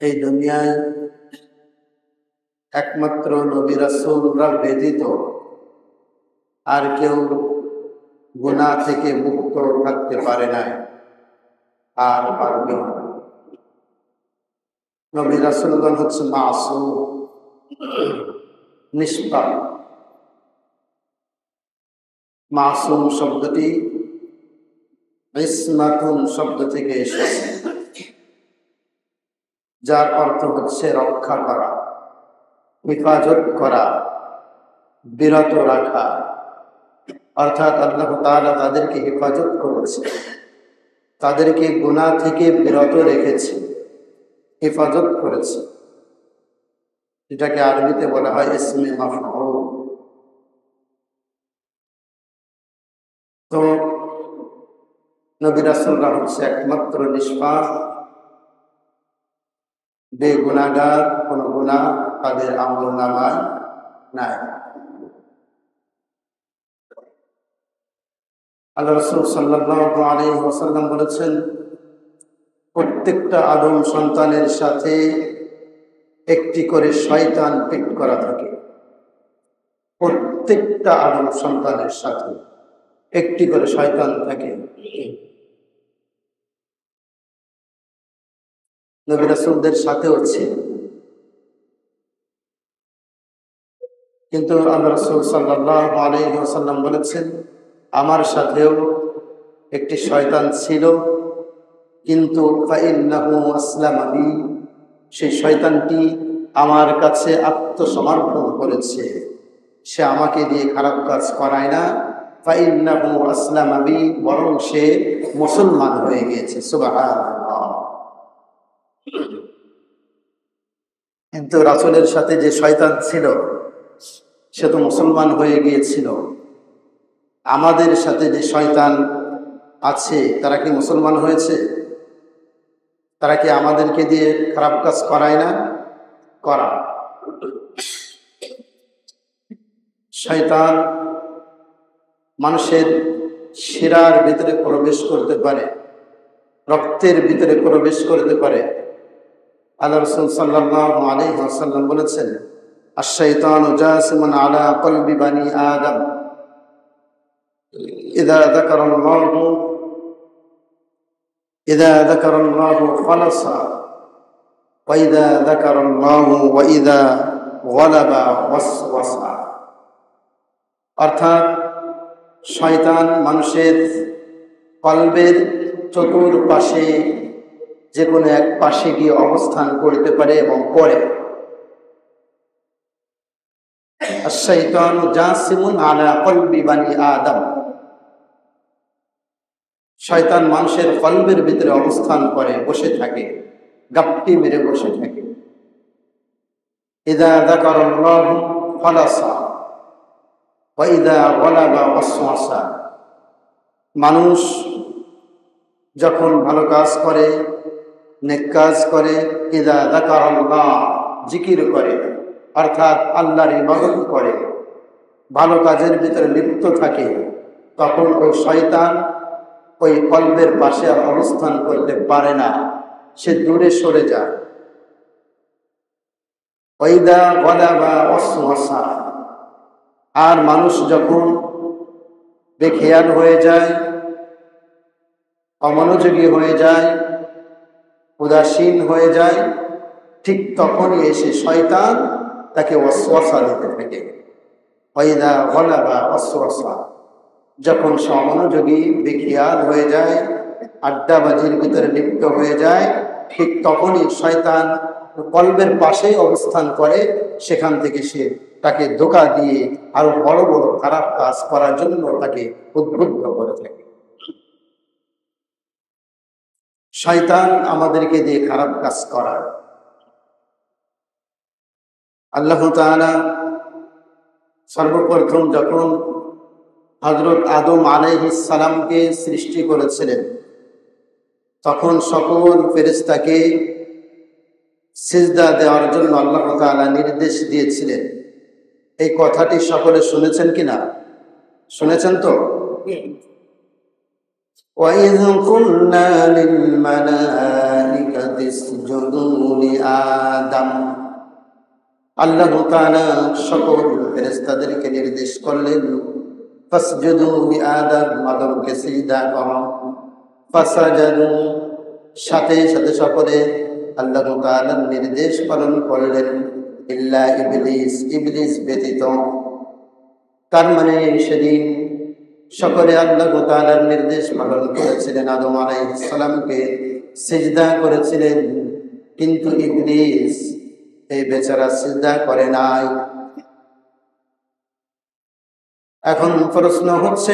এই দুনিয়ায় একমাত্র নবী রাসূলরা ব্যতীত আর কেউ গুনাহ থেকে মুক্ত থাকতে পারে না আর পারবে না। নবী রাসূলগণ হচ্ছে মাসুম, নিষ্পাপ। মাসুম শব্দটি ইসমাতুন শব্দ থেকে এসেছে, যার অর্থ হচ্ছে রক্ষা করা, হেফাজত করা, বিরত রাখা। অর্থাৎ আল্লাহ তাআলা তাদেরকে হেফাজত করেছে, তাদেরকে গুনাহ থেকে বিরত রেখেছে, হেফাজত করেছে। এটাকে আরবিতে বলা হয় ইসমে মাফউল। তো নবী রাসূলরা হচ্ছে একমাত্র নিষ্পাপ, বেগুনাহগার, কোনো গুনাহ তাদের আমলনামায় নাই। আল্লাহ রাসূল সাল্লাল্লাহু আলাইহি ওয়াসাল্লাম বলেছেন, প্রত্যেকটা আদম সন্তানের সাথে একটি করে শয়তান পিট করা থাকে। প্রত্যেকটা আদম সন্তানের সাথে একটি করে শয়তান থাকে। নবী রাসূলদের সাথেও ছিল, কিন্তু আল্লাহ রাসূল সাল্লাল্লাহু আলাইহি ওয়াসাল্লাম বলেছেন, আমার সাথেও একটি শয়তান ছিল, কিন্তু ফাইন্নাহু আসলামা লি, সেই শয়তানটি আমার কাছে আত্মসমর্পণ করেছে, সে আমাকে দিয়ে খারাপ কাজ করায় না। ফাইন্নাহু আসলামা লি, বরং সে মুসলমান হয়ে গিয়েছে। সুবহানাল্লাহ। কিন্তু রাসূলের সাথে যে শয়তান ছিল সে তো মুসলমান হয়ে গিয়েছিল। আমাদের সাথে যে শয়তান আছে তারা কি মুসলমান হয়েছে? তারা কি আমাদেরকে দিয়ে খারাপ কাজ করায় না? করা। শয়তান মানুষের শিরার ভিতরে প্রবেশ করতে পারে, রক্তের ভিতরে প্রবেশ করতে পারে। আল্লাহ রাসূল সাল্লাল্লাহু আলাইহি ওয়াসাল্লাম বলেছেন, আশ-শাইতানু জাসিমুন আলা কলবি বানি আদম, ইযা যাকারাল্লাহু খালাসা, ওয়া ইযা যাকারাল্লাহু ওয়া ইযা গালাবা ওয়াসওয়াসা। অর্থাৎ শয়তান মানুষের কলবের চতুর্পাশে যে কোনো এক পাশে গিয়ে অবস্থান করতে পারে এবং করে। আশ-শাইতানু জাসিমুন আলা কলবি বানি আদম, শয়তান মানুষের কলবের ভিতরে অবস্থান করে, বসে থাকে, গাপ্পি মেরে বসে থাকে। ইযা যাকারাল্লাহু খালাসা ওয়া ইযা গালাবা ওয়াসওয়াসা। মানুষ যখন ভালো কাজ করে, নেক কাজ করে, ইযা যাকারাল্লাহ, জিকির করে, অর্থাৎ আল্লাহর ইবাদত করে, ভালো কাজের ভিতরে লিপ্ত থাকে, তখন ওই শয়তান ওই কলবের পাশে আর অবস্থান করতে পারে না, সে দূরে সরে যায়। ওয়া ইযা গালাবা ওয়াসওয়াসা। আর মানুষ যখন বেখেয়াল হয়ে যায়, অমনোযোগী হয়ে যায়, উদাসীন হয়ে যায়, ঠিক তখনই এসে শয়তান তাকে ওয়াসওয়াসা দিতে থাকে। ওয়া ইযা গালাবা ওয়াসওয়াসা, যখন সে অমনোযোগী, বেখেয়াল হয়ে যায়, আড্ডাবাজির ভিতরে লিপ্ত হয়ে যায়, ঠিক তখনই শয়তান কলবের পাশে অবস্থান করে, সেখান থেকে সে তাকে ধোঁকা দিয়ে আরো বড় বড় খারাপ কাজ করার জন্য তাকে উদ্বুদ্ধ করে থাকে। শয়তান আমাদেরকে দিয়ে খারাপ কাজ করায়। আল্লাহ তাআলা সর্বপ্রথম যখন হযরত আদম আলাইহিস সালামকে সৃষ্টি করেছিলেন, তখন সকল ফেরেশতাকে সিজদা দেওয়ার জন্য আল্লাহ তাআলা নির্দেশ দিয়েছিলেন। এই কথাটি সকলে শুনেছেন কিনা? শুনেছেন তো? وَإِذْ قُلْنَا لِلْمَلَائِكَةِ ইসজুদু লিআদম। আল্লাহ তাআলা সকল ফেরেশতাদেরকে নির্দেশ করলেন, ফাসজুদু লিআদম, আদমকে সিজদা করো। ফাসাজাদু, সাথে সাথে সকলে আল্লাহ তাআলার নির্দেশ পালন করলেন, ইল্লা ইবলিস, ইবলিস ব্যতীত। তার মানে সেদিন সকলে আল্লাহ তাআলার নির্দেশ পালন করেছিলেন, আদম আলাইহিস সালামকে সিজদা করেছিলেন, কিন্তু ইবলিস এই বেচারা সিজদা করে নাই। এখন প্রশ্ন হচ্ছে,